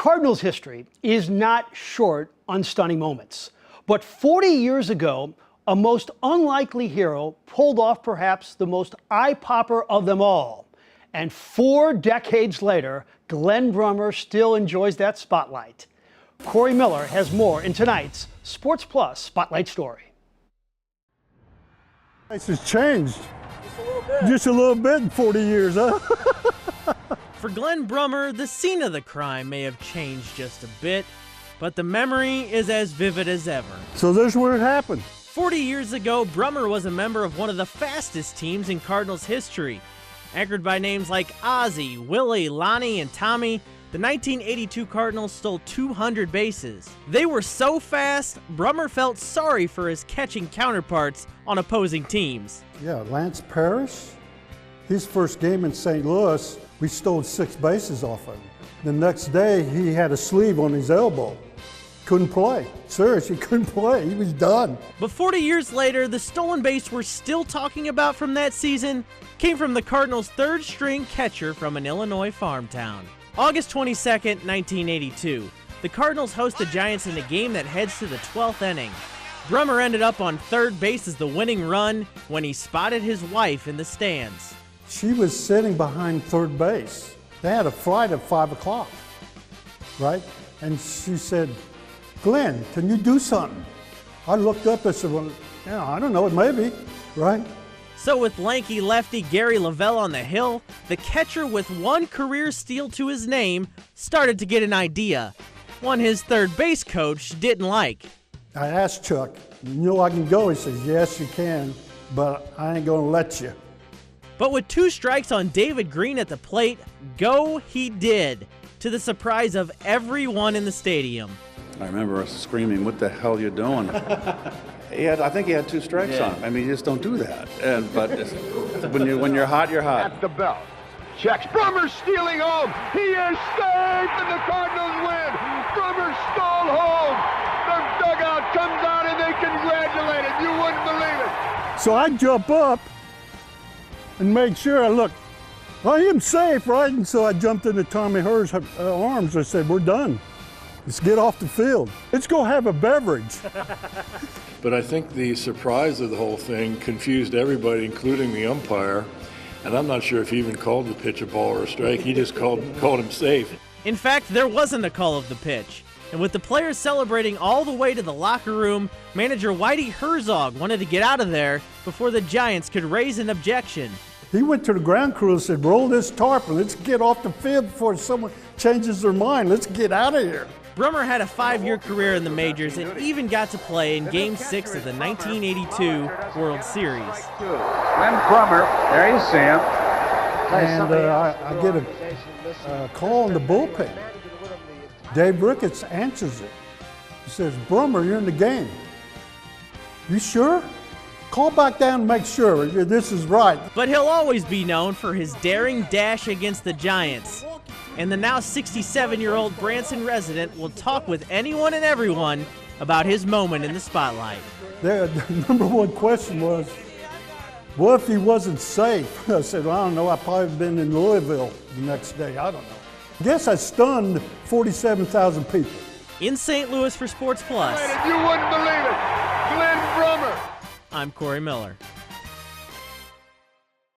Cardinals history is not short on stunning moments. But 40 years ago, a most unlikely hero pulled off perhaps the most eye-popper of them all. And 4 decades later, Glenn Brummer still enjoys that spotlight. Corey Miller has more in tonight's Sports Plus Spotlight Story. This has changed. Just a little bit in 40 years, huh? For Glenn Brummer, the scene of the crime may have changed just a bit, but the memory is as vivid as ever. So this is where it happened. 40 years ago, Brummer was a member of one of the fastest teams in Cardinals history. Anchored by names like Ozzie, Willie, Lonnie, and Tommy, the 1982 Cardinals stole 200 bases. They were so fast, Brummer felt sorry for his catching counterparts on opposing teams. Yeah, Lance Parrish, his first game in St. Louis, we stole 6 bases off of him. The next day, he had a sleeve on his elbow. Couldn't play. Seriously, couldn't play. He was done. But 40 years later, the stolen base we're still talking about from that season came from the Cardinals' third-string catcher from an Illinois farm town. August 22nd, 1982. The Cardinals host the Giants in a game that heads to the 12th inning. Brummer ended up on third base as the winning run when he spotted his wife in the stands. She was sitting behind third base. They had a flight at 5 o'clock, right? And she said, "Glenn, can you do something?" I looked up and said, "Well, yeah, I don't know, maybe," right? So with lanky lefty Gary Lavelle on the hill, the catcher with 1 career steal to his name started to get an idea, one his third base coach didn't like. I asked Chuck, "You know I can go?" He says, "Yes, you can, but I ain't gonna let you." But with 2 strikes on David Green at the plate, go he did, to the surprise of everyone in the stadium. I remember us screaming, "What the hell are you doing?" I think he had 2 strikes on him. I mean, you just don't do that. But when you're hot, you're hot. At the belt. Checks. Brummer stealing home. He is safe, and the Cardinals win. Brummer stole home. The dugout comes out, and they congratulate him. You wouldn't believe it. So I jump up and make sure I look. I am safe, right? And so I jumped into Tommy Herr's arms. I said, "We're done. Let's get off the field. Let's go have a beverage." But I think the surprise of the whole thing confused everybody, including the umpire. And I'm not sure if he even called the pitch a ball or a strike. He just called him safe. In fact, there wasn't a call of the pitch. And with the players celebrating all the way to the locker room, manager Whitey Herzog wanted to get out of there before the Giants could raise an objection. He went to the ground crew and said, "Roll this tarp and let's get off the field before someone changes their mind. Let's get out of here." Brummer had a 5-year career in the majors and even got to play in Game 6 of the 1982 World Series. Glenn Brummer, there you see him. And I get a call in the bullpen. Dave Ricketts answers it. He says, "Brummer, you're in the game." "You sure? Call back down and make sure this is right." But he'll always be known for his daring dash against the Giants. And the now 67-year-old Branson resident will talk with anyone and everyone about his moment in the spotlight. The number one question was, what if he wasn't safe? I said, "Well, I don't know. I'd probably have been in Louisville the next day. I don't know." I guess I stunned 47,000 people. In St. Louis for Sports Plus, You wouldn't believe it. Glenn Brummer. I'm Corey Miller.